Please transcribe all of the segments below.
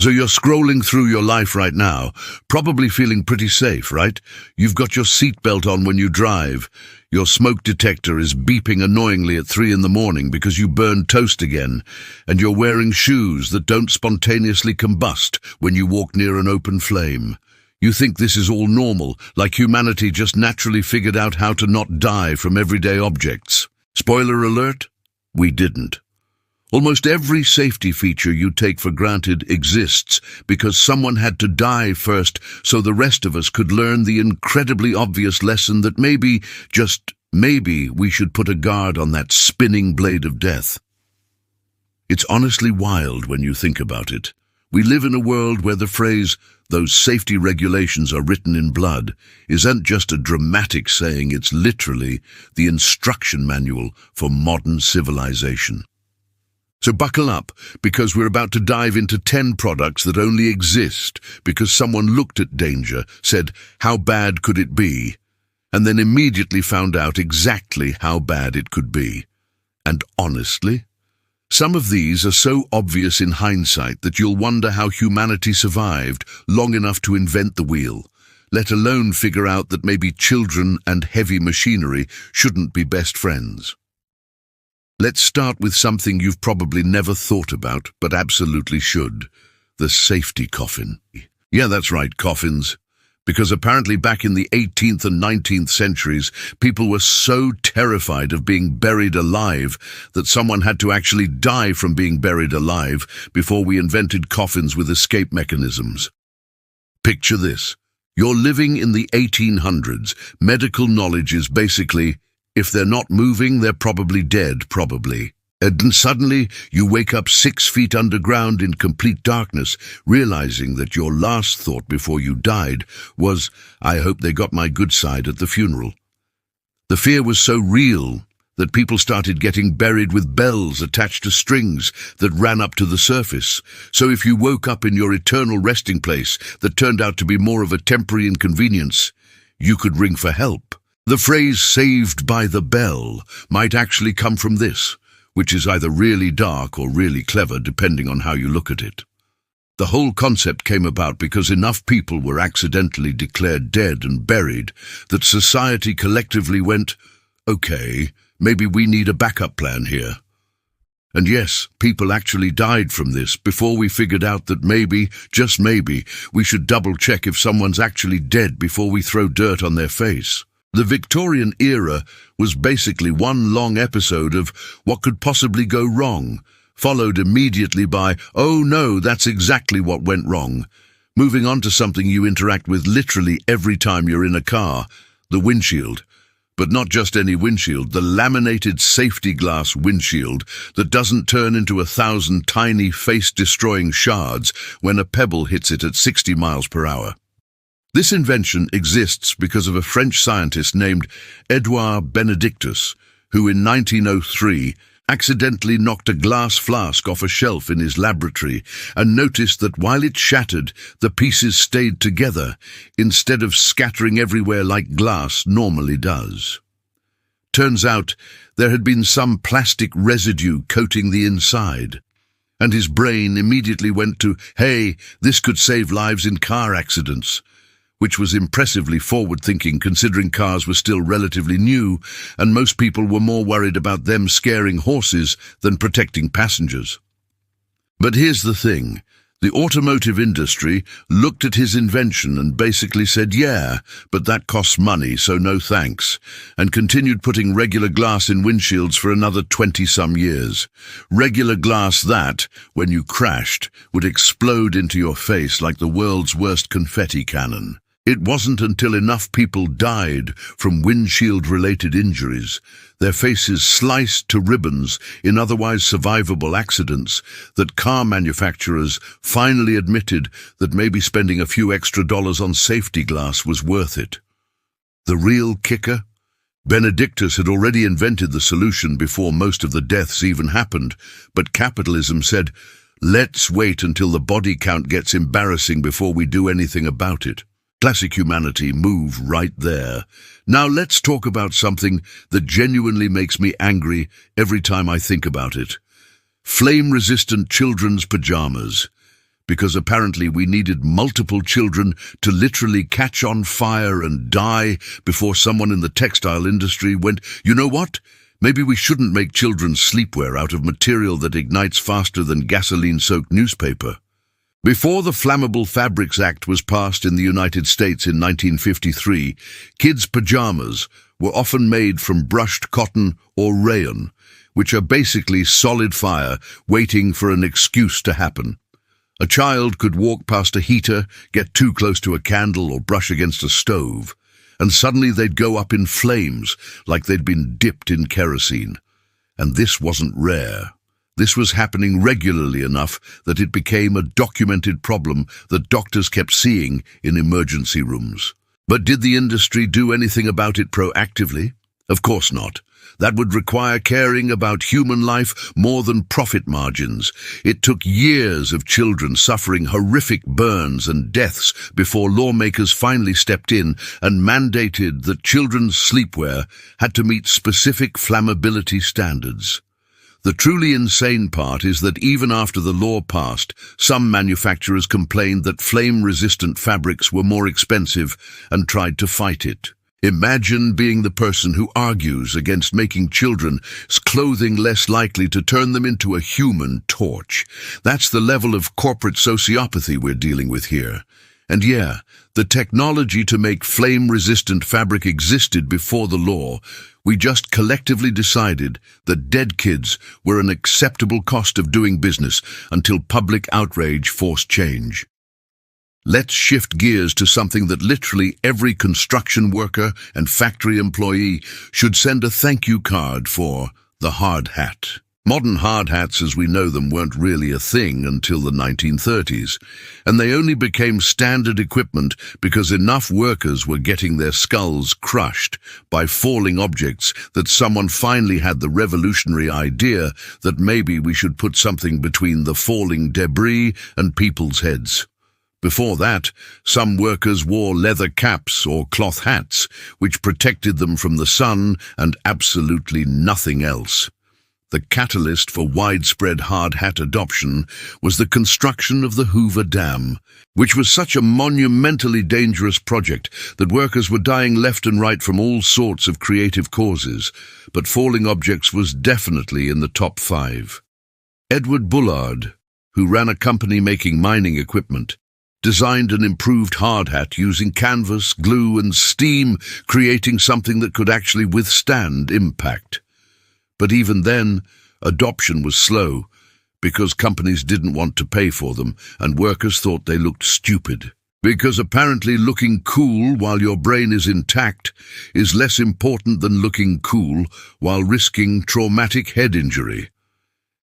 So you're scrolling through your life right now, probably feeling pretty safe, right? You've got your seatbelt on when you drive. Your smoke detector is beeping annoyingly at 3 in the morning because you burned toast again. And you're wearing shoes that don't spontaneously combust when you walk near an open flame. You think this is all normal, like humanity just naturally figured out how to not die from everyday objects. Spoiler alert, we didn't. Almost every safety feature you take for granted exists because someone had to die first so the rest of us could learn the incredibly obvious lesson that maybe, just maybe, we should put a guard on that spinning blade of death. It's honestly wild when you think about it. We live in a world where the phrase, "those safety regulations are written in blood," isn't just a dramatic saying, it's literally the instruction manual for modern civilization. So buckle up, because we're about to dive into 10 products that only exist because someone looked at danger, said, "How bad could it be?" and then immediately found out exactly how bad it could be. And honestly, some of these are so obvious in hindsight that you'll wonder how humanity survived long enough to invent the wheel, let alone figure out that maybe children and heavy machinery shouldn't be best friends. Let's start with something you've probably never thought about, but absolutely should. The safety coffin. Yeah, that's right, coffins. Because apparently back in the 18th and 19th centuries, people were so terrified of being buried alive that someone had to actually die from being buried alive before we invented coffins with escape mechanisms. Picture this. You're living in the 1800s. Medical knowledge is basically, if they're not moving, they're probably dead, probably. And then suddenly, you wake up 6 feet underground in complete darkness, realizing that your last thought before you died was, "I hope they got my good side at the funeral." The fear was so real that people started getting buried with bells attached to strings that ran up to the surface. So if you woke up in your eternal resting place that turned out to be more of a temporary inconvenience, you could ring for help. The phrase "saved by the bell" might actually come from this, which is either really dark or really clever depending on how you look at it. The whole concept came about because enough people were accidentally declared dead and buried that society collectively went, "Okay, maybe we need a backup plan here." And yes, people actually died from this before we figured out that maybe, just maybe, we should double-check if someone's actually dead before we throw dirt on their face. The Victorian era was basically one long episode of what could possibly go wrong, followed immediately by, "Oh no, that's exactly what went wrong." Moving on to something you interact with literally every time you're in a car, the windshield. But not just any windshield, the laminated safety glass windshield that doesn't turn into 1,000 tiny face-destroying shards when a pebble hits it at 60 miles per hour. This invention exists because of a French scientist named Edouard Benedictus, who in 1903 accidentally knocked a glass flask off a shelf in his laboratory and noticed that while it shattered, the pieces stayed together instead of scattering everywhere like glass normally does. Turns out there had been some plastic residue coating the inside, and his brain immediately went to, "Hey, this could save lives in car accidents," which was impressively forward-thinking considering cars were still relatively new and most people were more worried about them scaring horses than protecting passengers. But here's the thing. The automotive industry looked at his invention and basically said, "Yeah, but that costs money, so no thanks," and continued putting regular glass in windshields for another 20-some years. Regular glass that, when you crashed, would explode into your face like the world's worst confetti cannon. It wasn't until enough people died from windshield-related injuries, their faces sliced to ribbons in otherwise survivable accidents, that car manufacturers finally admitted that maybe spending a few extra dollars on safety glass was worth it. The real kicker? Benedictus had already invented the solution before most of the deaths even happened, but capitalism said, "Let's wait until the body count gets embarrassing before we do anything about it." Classic humanity move right there. Now let's talk about something that genuinely makes me angry every time I think about it. Flame-resistant children's pajamas. because apparently we needed multiple children to literally catch on fire and die before someone in the textile industry went, "You know what? Maybe we shouldn't make children's sleepwear out of material that ignites faster than gasoline-soaked newspaper." Before the Flammable Fabrics Act was passed in the United States in 1953, kids' pajamas were often made from brushed cotton or rayon, which are basically solid fire waiting for an excuse to happen. A child could walk past a heater, get too close to a candle or brush against a stove, and suddenly they'd go up in flames like they'd been dipped in kerosene. And this wasn't rare. This was happening regularly enough that it became a documented problem that doctors kept seeing in emergency rooms. But did the industry do anything about it proactively? Of course not. That would require caring about human life more than profit margins. It took years of children suffering horrific burns and deaths before lawmakers finally stepped in and mandated that children's sleepwear had to meet specific flammability standards. The truly insane part is that even after the law passed, some manufacturers complained that flame-resistant fabrics were more expensive and tried to fight it. Imagine being the person who argues against making children's clothing less likely to turn them into a human torch. That's the level of corporate sociopathy we're dealing with here. And yeah, the technology to make flame-resistant fabric existed before the law. We just collectively decided that dead kids were an acceptable cost of doing business until public outrage forced change. Let's shift gears to something that literally every construction worker and factory employee should send a thank you card for: the hard hat. Modern hard hats as we know them weren't really a thing until the 1930s, and they only became standard equipment because enough workers were getting their skulls crushed by falling objects that someone finally had the revolutionary idea that maybe we should put something between the falling debris and people's heads. Before that, some workers wore leather caps or cloth hats, which protected them from the sun and absolutely nothing else. The catalyst for widespread hard hat adoption was the construction of the Hoover Dam, which was such a monumentally dangerous project that workers were dying left and right from all sorts of creative causes, but falling objects was definitely in the top 5. Edward Bullard, who ran a company making mining equipment, designed an improved hard hat using canvas, glue, and steam, creating something that could actually withstand impact. But even then, adoption was slow because companies didn't want to pay for them and workers thought they looked stupid. Because apparently looking cool while your brain is intact is less important than looking cool while risking traumatic head injury.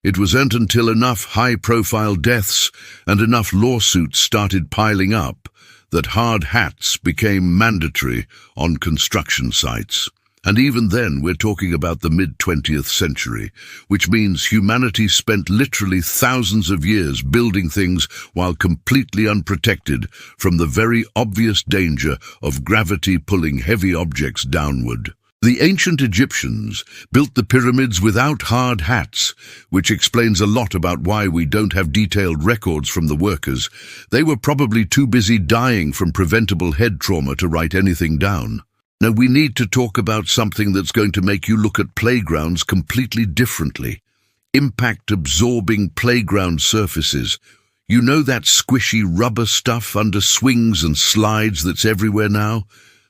It wasn't until enough high-profile deaths and enough lawsuits started piling up that hard hats became mandatory on construction sites. And even then, we're talking about the mid-20th century, which means humanity spent literally thousands of years building things while completely unprotected from the very obvious danger of gravity pulling heavy objects downward. The ancient Egyptians built the pyramids without hard hats, which explains a lot about why we don't have detailed records from the workers. They were probably too busy dying from preventable head trauma to write anything down. Now, we need to talk about something that's going to make you look at playgrounds completely differently. Impact-absorbing playground surfaces. You know that squishy rubber stuff under swings and slides that's everywhere now?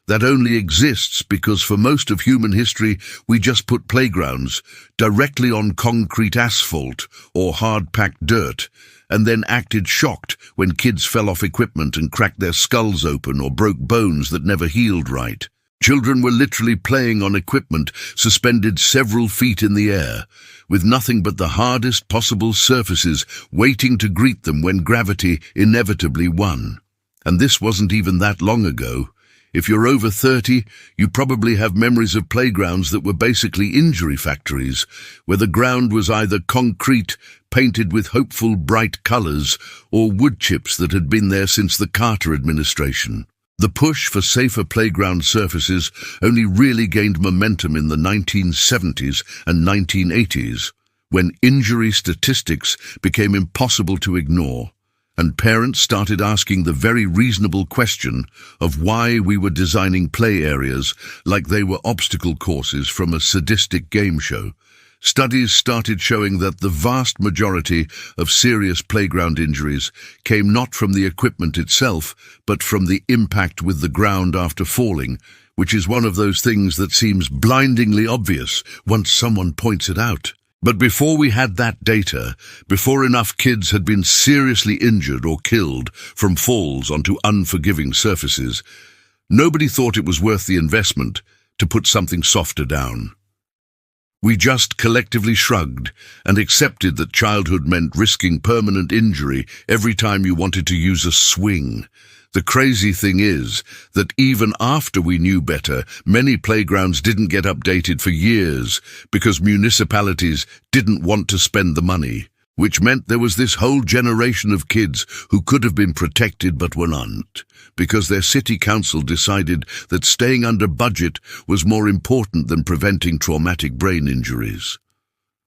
That only exists because for most of human history we just put playgrounds directly on concrete asphalt or hard-packed dirt, and then acted shocked when kids fell off equipment and cracked their skulls open or broke bones that never healed right. Children were literally playing on equipment suspended several feet in the air, with nothing but the hardest possible surfaces waiting to greet them when gravity inevitably won. And this wasn't even that long ago. If you're over 30, you probably have memories of playgrounds that were basically injury factories, where the ground was either concrete, painted with hopeful bright colors, or wood chips that had been there since the Carter administration. The push for safer playground surfaces only really gained momentum in the 1970s and 1980s, when injury statistics became impossible to ignore. And parents started asking the very reasonable question of why we were designing play areas like they were obstacle courses from a sadistic game show. Studies started showing that the vast majority of serious playground injuries came not from the equipment itself, but from the impact with the ground after falling, which is one of those things that seems blindingly obvious once someone points it out. But before we had that data, before enough kids had been seriously injured or killed from falls onto unforgiving surfaces, nobody thought it was worth the investment to put something softer down. We just collectively shrugged and accepted that childhood meant risking permanent injury every time you wanted to use a swing. The crazy thing is that even after we knew better, many playgrounds didn't get updated for years because municipalities didn't want to spend the money, which meant there was this whole generation of kids who could have been protected but were not, because their city council decided that staying under budget was more important than preventing traumatic brain injuries.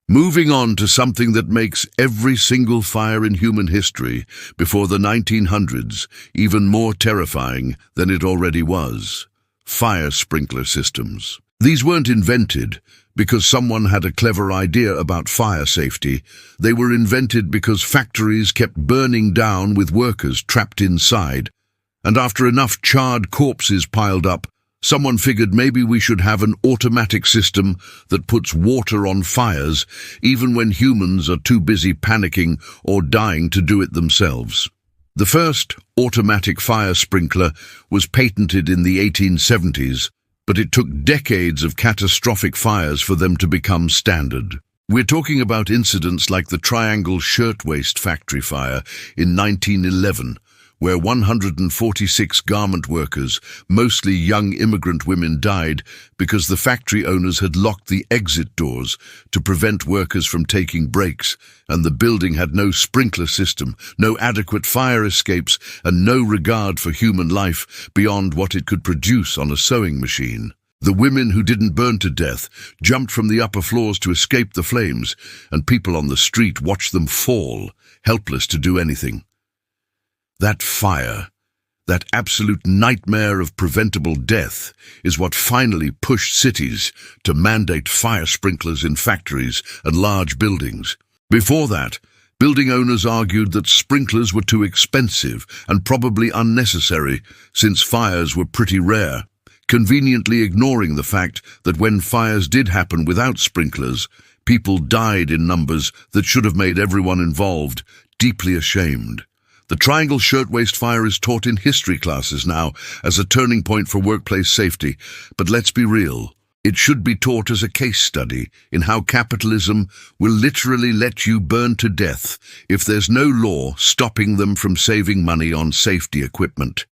Moving on to something that makes every single fire in human history before the 1900s even more terrifying than it already was: fire sprinkler systems. These weren't invented because someone had a clever idea about fire safety. They were invented because factories kept burning down with workers trapped inside, and after enough charred corpses piled up, someone figured maybe we should have an automatic system that puts water on fires even when humans are too busy panicking or dying to do it themselves. The first automatic fire sprinkler was patented in the 1870s, but it took decades of catastrophic fires for them to become standard. We're talking about incidents like the Triangle Shirtwaist factory fire in 1911, where 146 garment workers, mostly young immigrant women, died because the factory owners had locked the exit doors to prevent workers from taking breaks, and the building had no sprinkler system, no adequate fire escapes, and no regard for human life beyond what it could produce on a sewing machine. The women who didn't burn to death jumped from the upper floors to escape the flames, and people on the street watched them fall, helpless to do anything. That fire, that absolute nightmare of preventable death, is what finally pushed cities to mandate fire sprinklers in factories and large buildings. Before that, building owners argued that sprinklers were too expensive and probably unnecessary since fires were pretty rare, conveniently ignoring the fact that when fires did happen without sprinklers, people died in numbers that should have made everyone involved deeply ashamed. The Triangle Shirtwaist fire is taught in history classes now as a turning point for workplace safety, but let's be real. It should be taught as a case study in how capitalism will literally let you burn to death if there's no law stopping them from saving money on safety equipment.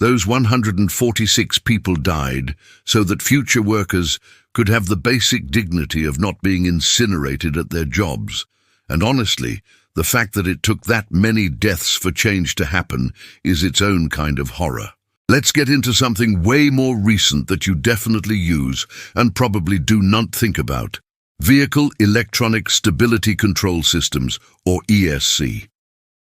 Those 146 people died so that future workers could have the basic dignity of not being incinerated at their jobs. And honestly, the fact that it took that many deaths for change to happen is its own kind of horror. Let's get into something way more recent that you definitely use and probably do not think about: Vehicle Electronic Stability Control Systems, or ESC.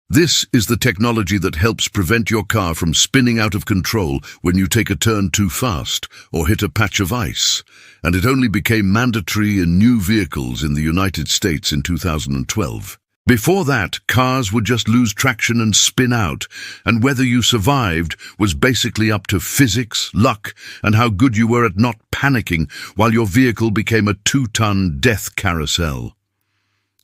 This is the technology that helps prevent your car from spinning out of control when you take a turn too fast or hit a patch of ice, and it only became mandatory in new vehicles in the United States in 2012. Before that, cars would just lose traction and spin out, and whether you survived was basically up to physics, luck, and how good you were at not panicking while your vehicle became a 2-ton death carousel.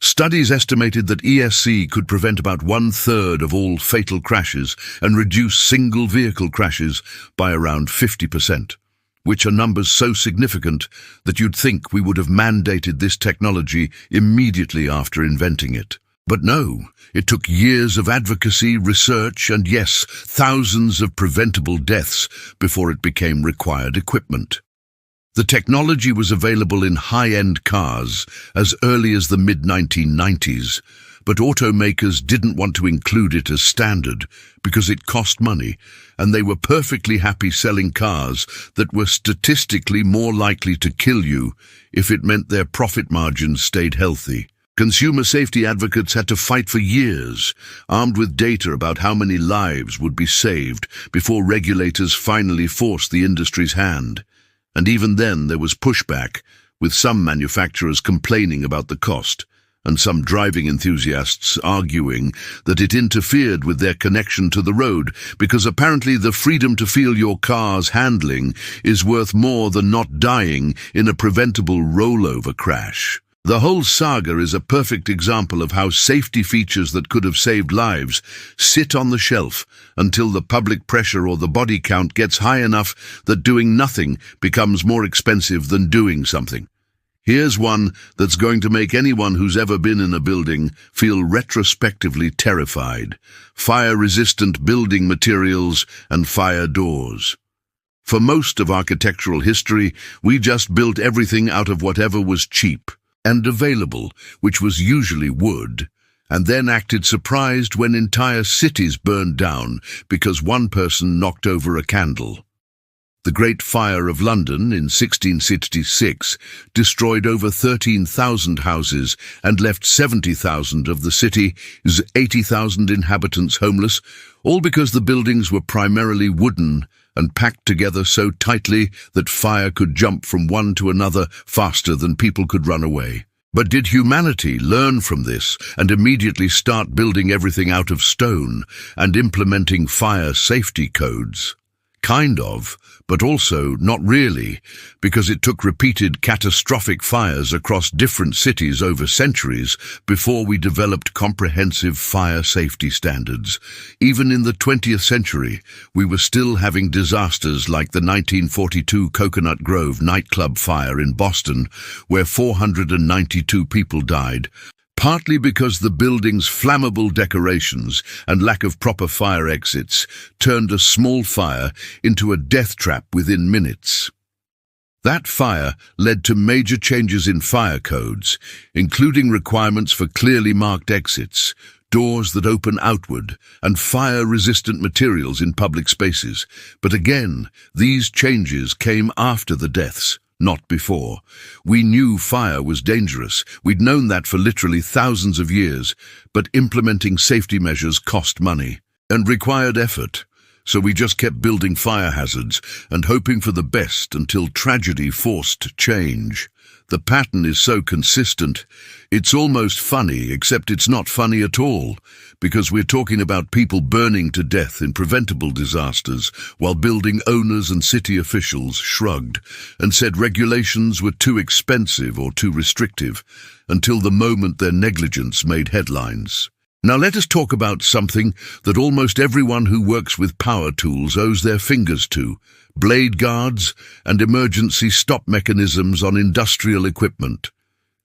Studies estimated that ESC could prevent about 1/3 of all fatal crashes and reduce single vehicle crashes by around 50%, which are numbers so significant that you'd think we would have mandated this technology immediately after inventing it. But no, it took years of advocacy, research, and yes, thousands of preventable deaths before it became required equipment. The technology was available in high-end cars as early as the mid-1990s, but automakers didn't want to include it as standard because it cost money, and they were perfectly happy selling cars that were statistically more likely to kill you if it meant their profit margins stayed healthy. Consumer safety advocates had to fight for years, armed with data about how many lives would be saved before regulators finally forced the industry's hand. And even then there was pushback, with some manufacturers complaining about the cost, and some driving enthusiasts arguing that it interfered with their connection to the road because apparently the freedom to feel your car's handling is worth more than not dying in a preventable rollover crash. The whole saga is a perfect example of how safety features that could have saved lives sit on the shelf until the public pressure or the body count gets high enough that doing nothing becomes more expensive than doing something. Here's one that's going to make anyone who's ever been in a building feel retrospectively terrified: fire-resistant building materials and fire doors. For most of architectural history, we just built everything out of whatever was cheap and available, which was usually wood, and then acted surprised when entire cities burned down because one person knocked over a candle. The Great Fire of London in 1666 destroyed over 13,000 houses and left 70,000 of the city's 80,000 inhabitants homeless, all because the buildings were primarily wooden and packed together so tightly that fire could jump from one to another faster than people could run away. But did humanity learn from this and immediately start building everything out of stone and implementing fire safety codes? Kind of, but also not really, because it took repeated catastrophic fires across different cities over centuries before we developed comprehensive fire safety standards. Even in the 20th century, we were still having disasters like the 1942 Coconut Grove nightclub fire in Boston, where 492 people died, partly because the building's flammable decorations and lack of proper fire exits turned a small fire into a death trap within minutes. That fire led to major changes in fire codes, including requirements for clearly marked exits, doors that open outward, and fire-resistant materials in public spaces. But again, these changes came after the deaths, not before. We knew fire was dangerous. We'd known that for literally thousands of years, but implementing safety measures cost money and required effort. So we just kept building fire hazards and hoping for the best until tragedy forced change. The pattern is so consistent, it's almost funny, except it's not funny at all, because we're talking about people burning to death in preventable disasters, while building owners and city officials shrugged and said regulations were too expensive or too restrictive, until the moment their negligence made headlines. Now let us talk about something that almost everyone who works with power tools owes their fingers to: blade guards and emergency stop mechanisms on industrial equipment.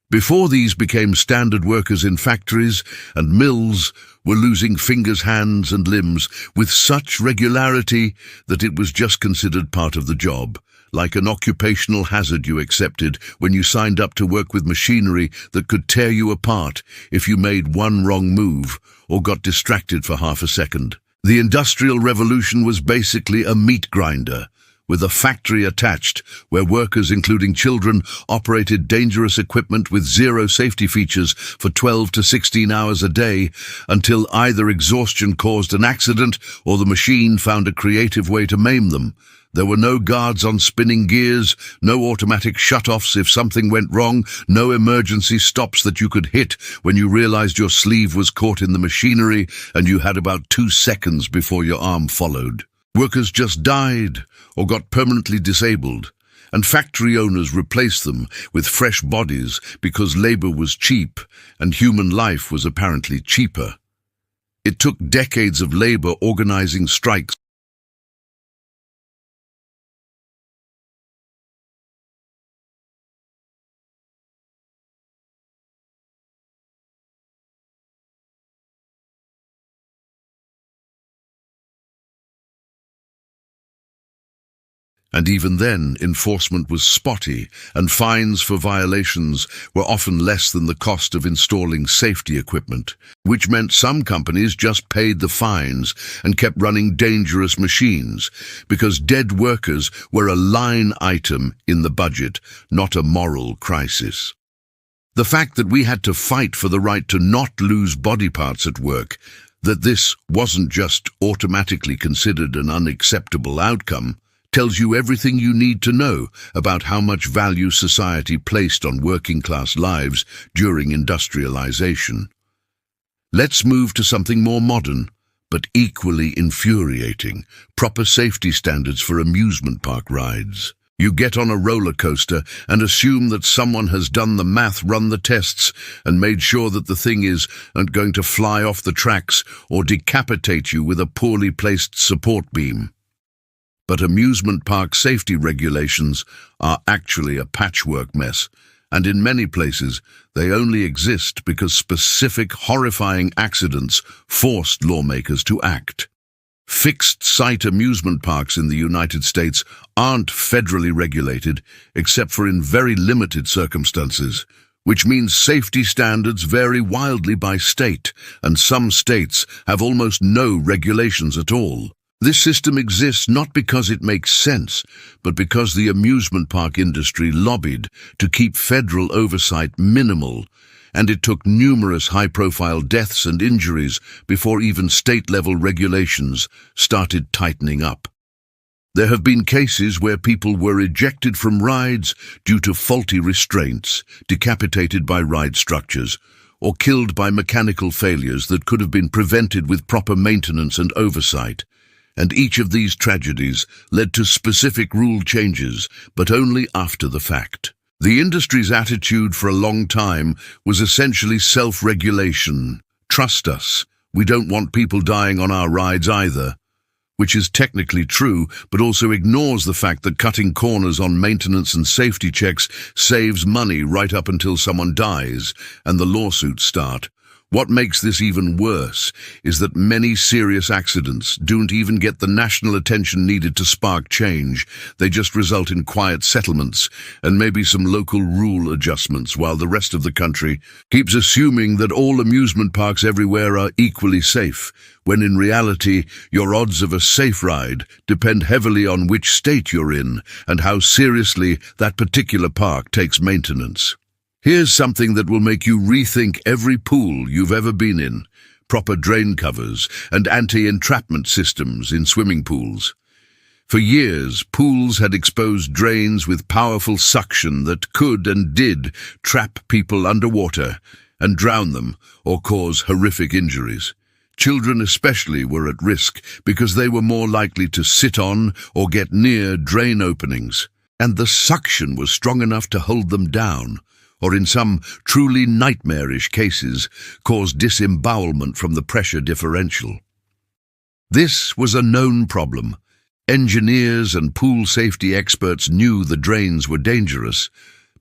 Before these became standard, workers in factories and mills were losing fingers, hands and limbs with such regularity that it was just considered part of the job, like an occupational hazard you accepted when you signed up to work with machinery that could tear you apart if you made one wrong move or got distracted for half a second. The Industrial Revolution was basically a meat grinder, with a factory attached, where workers, including children, operated dangerous equipment with zero safety features for 12 to 16 hours a day until either exhaustion caused an accident or the machine found a creative way to maim them. There were no guards on spinning gears, no automatic shutoffs if something went wrong, no emergency stops that you could hit when you realized your sleeve was caught in the machinery and you had about 2 seconds before your arm followed. Workers just died or got permanently disabled, and factory owners replaced them with fresh bodies because labor was cheap and human life was apparently cheaper. It took decades of labor organizing strikes and even then enforcement was spotty, and fines for violations were often less than the cost of installing safety equipment, which meant some companies just paid the fines and kept running dangerous machines, because dead workers were a line item in the budget, not a moral crisis. The fact that we had to fight for the right to not lose body parts at work, that this wasn't just automatically considered an unacceptable outcome, tells you everything you need to know about how much value society placed on working-class lives during industrialization. Let's move to something more modern, but equally infuriating: proper safety standards for amusement park rides. You get on a roller coaster and assume that someone has done the math, run the tests, and made sure that the thing isn't going to fly off the tracks or decapitate you with a poorly placed support beam. But amusement park safety regulations are actually a patchwork mess, and in many places they only exist because specific horrifying accidents forced lawmakers to act. Fixed-site amusement parks in the United States aren't federally regulated except for in very limited circumstances, which means safety standards vary wildly by state, and some states have almost no regulations at all. This system exists not because it makes sense, but because the amusement park industry lobbied to keep federal oversight minimal, and it took numerous high-profile deaths and injuries before even state-level regulations started tightening up. There have been cases where people were ejected from rides due to faulty restraints, decapitated by ride structures, or killed by mechanical failures that could have been prevented with proper maintenance and oversight. And each of these tragedies led to specific rule changes, but only after the fact. The industry's attitude for a long time was essentially self-regulation. Trust us, we don't want people dying on our rides either. Which is technically true, but also ignores the fact that cutting corners on maintenance and safety checks saves money right up until someone dies and the lawsuits start. What makes this even worse is that many serious accidents don't even get the national attention needed to spark change. They just result in quiet settlements and maybe some local rule adjustments, while the rest of the country keeps assuming that all amusement parks everywhere are equally safe, when in reality your odds of a safe ride depend heavily on which state you're in and how seriously that particular park takes maintenance. Here's something that will make you rethink every pool you've ever been in: proper drain covers and anti-entrapment systems in swimming pools. For years, pools had exposed drains with powerful suction that could and did trap people underwater and drown them or cause horrific injuries. Children especially were at risk because they were more likely to sit on or get near drain openings, and the suction was strong enough to hold them down, or in some truly nightmarish cases, cause disembowelment from the pressure differential. This was a known problem. Engineers and pool safety experts knew the drains were dangerous,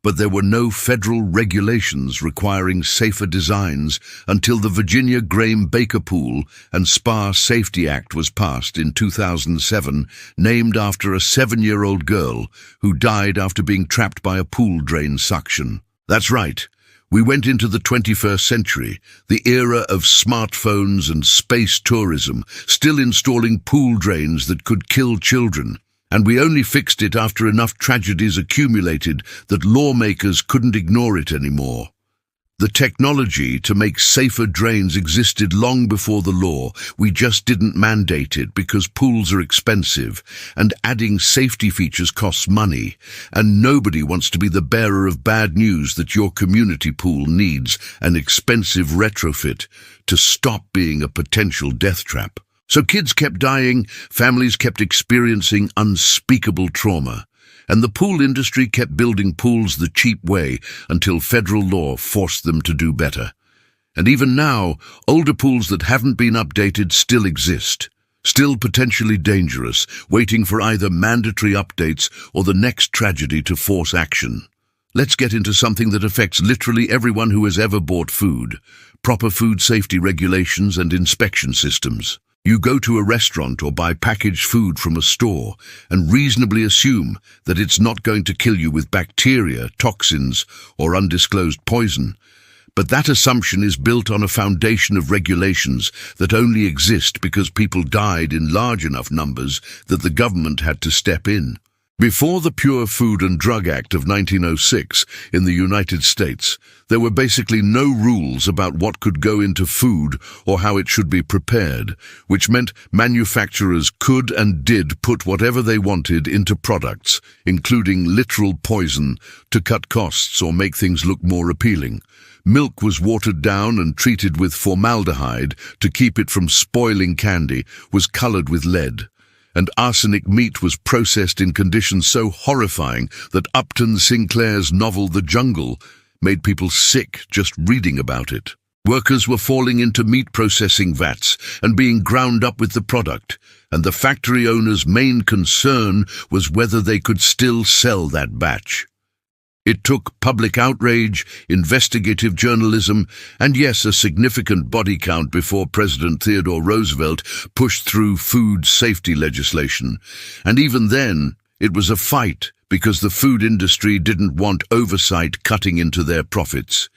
but there were no federal regulations requiring safer designs until the Virginia Graham-Baker Pool and Spa Safety Act was passed in 2007, named after a 7-year-old girl who died after being trapped by a pool drain suction. That's right, we went into the 21st century, the era of smartphones and space tourism, still installing pool drains that could kill children. And we only fixed it after enough tragedies accumulated that lawmakers couldn't ignore it anymore. The technology to make safer drains existed long before the law. We just didn't mandate it because pools are expensive, and adding safety features costs money, and nobody wants to be the bearer of bad news that your community pool needs an expensive retrofit to stop being a potential death trap. So kids kept dying, families kept experiencing unspeakable trauma, and the pool industry kept building pools the cheap way until federal law forced them to do better. And even now, older pools that haven't been updated still exist, still potentially dangerous, waiting for either mandatory updates or the next tragedy to force action. Let's get into something that affects literally everyone who has ever bought food: proper food safety regulations and inspection systems. You go to a restaurant or buy packaged food from a store and reasonably assume that it's not going to kill you with bacteria, toxins, or undisclosed poison. But that assumption is built on a foundation of regulations that only exist because people died in large enough numbers that the government had to step in. Before the Pure Food and Drug Act of 1906 in the United States, there were basically no rules about what could go into food or how it should be prepared, which meant manufacturers could and did put whatever they wanted into products, including literal poison, to cut costs or make things look more appealing. Milk was watered down and treated with formaldehyde to keep it from spoiling candy, was colored with lead. And arsenic meat was processed in conditions so horrifying that Upton Sinclair's novel The Jungle made people sick just reading about it. Workers were falling into meat processing vats and being ground up with the product, and the factory owner's main concern was whether they could still sell that batch. It took public outrage, investigative journalism, and yes, a significant body count before President Theodore Roosevelt pushed through food safety legislation. And even then, it was a fight because the food industry didn't want oversight cutting into their profits.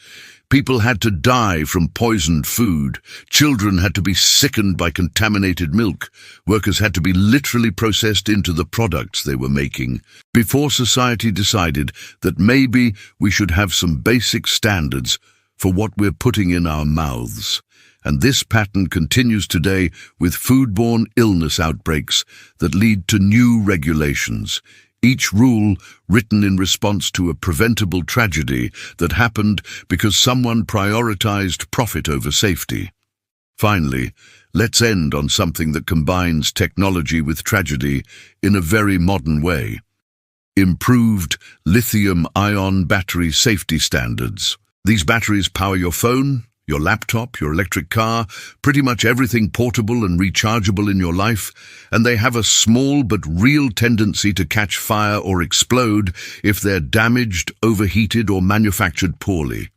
People had to die from poisoned food. Children had to be sickened by contaminated milk. Workers had to be literally processed into the products they were making. Before society decided that maybe we should have some basic standards for what we're putting in our mouths. And this pattern continues today with foodborne illness outbreaks that lead to new regulations. Each rule written in response to a preventable tragedy that happened because someone prioritized profit over safety. Finally, let's end on something that combines technology with tragedy in a very modern way. Improved lithium-ion battery safety standards. These batteries power your phone, your laptop, your electric car, pretty much everything portable and rechargeable in your life, and they have a small but real tendency to catch fire or explode if they're damaged, overheated, or manufactured poorly.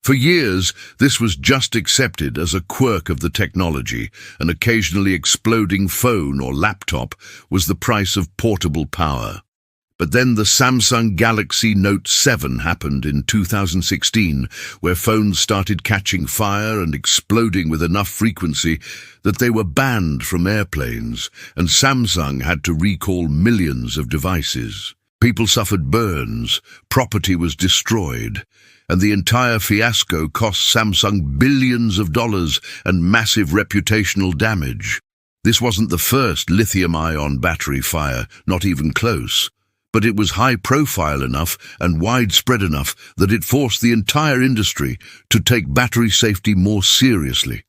For years, this was just accepted as a quirk of the technology. An occasionally exploding phone or laptop was the price of portable power. But then the Samsung Galaxy Note 7 happened in 2016, where phones started catching fire and exploding with enough frequency that they were banned from airplanes, and Samsung had to recall millions of devices. People suffered burns, property was destroyed, and the entire fiasco cost Samsung billions of dollars and massive reputational damage. This wasn't the first lithium-ion battery fire, not even close. But it was high-profile enough and widespread enough that it forced the entire industry to take battery safety more seriously.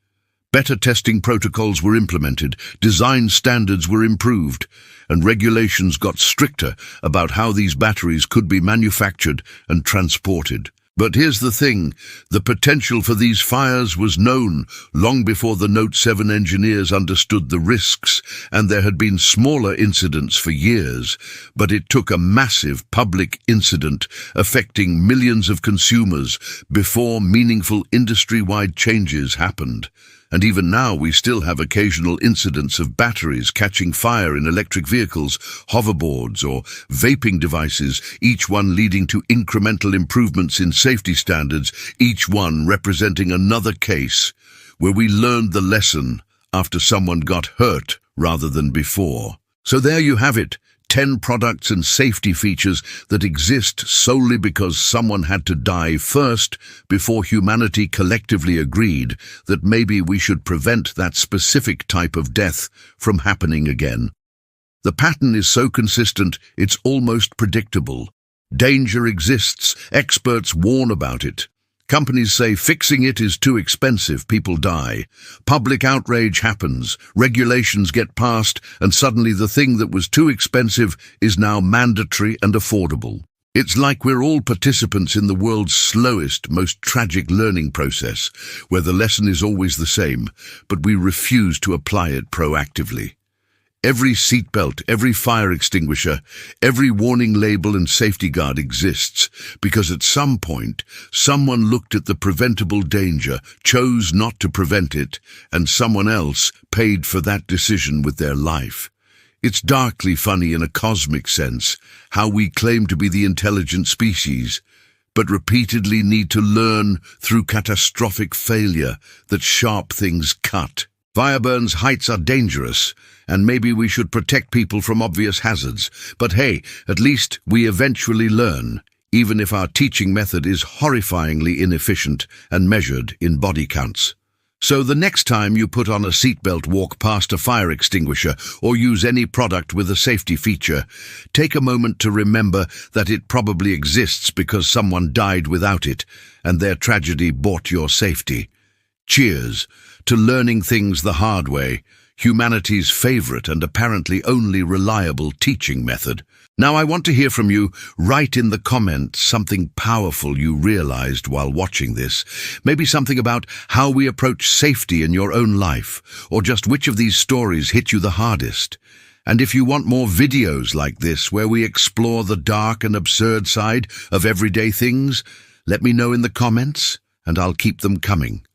Better testing protocols were implemented, design standards were improved, and regulations got stricter about how these batteries could be manufactured and transported. But here's the thing, the potential for these fires was known long before the Note 7 engineers understood the risks, and there had been smaller incidents for years, but it took a massive public incident affecting millions of consumers before meaningful industry-wide changes happened. And even now we still have occasional incidents of batteries catching fire in electric vehicles, hoverboards, or vaping devices, each one leading to incremental improvements in safety standards, each one representing another case where we learned the lesson after someone got hurt rather than before. So there you have it. 10 products and safety features that exist solely because someone had to die first before humanity collectively agreed that maybe we should prevent that specific type of death from happening again. The pattern is so consistent, it's almost predictable. Danger exists, experts warn about it. Companies say fixing it is too expensive, people die. Public outrage happens, regulations get passed, and suddenly the thing that was too expensive is now mandatory and affordable. It's like we're all participants in the world's slowest, most tragic learning process, where the lesson is always the same, but we refuse to apply it proactively. Every seatbelt, every fire extinguisher, every warning label and safety guard exists because at some point, someone looked at the preventable danger, chose not to prevent it, and someone else paid for that decision with their life. It's darkly funny in a cosmic sense how we claim to be the intelligent species, but repeatedly need to learn through catastrophic failure that sharp things cut. Fireburn's heights are dangerous, and maybe we should protect people from obvious hazards. But hey, at least we eventually learn, even if our teaching method is horrifyingly inefficient and measured in body counts. So the next time you put on a seatbelt, walk past a fire extinguisher, or use any product with a safety feature, take a moment to remember that it probably exists because someone died without it, and their tragedy bought your safety. Cheers to learning things the hard way, humanity's favorite and apparently only reliable teaching method. Now I want to hear from you. Write in the comments something powerful you realized while watching this. Maybe something about how we approach safety in your own life, or just which of these stories hit you the hardest. And if you want more videos like this where we explore the dark and absurd side of everyday things, let me know in the comments and I'll keep them coming.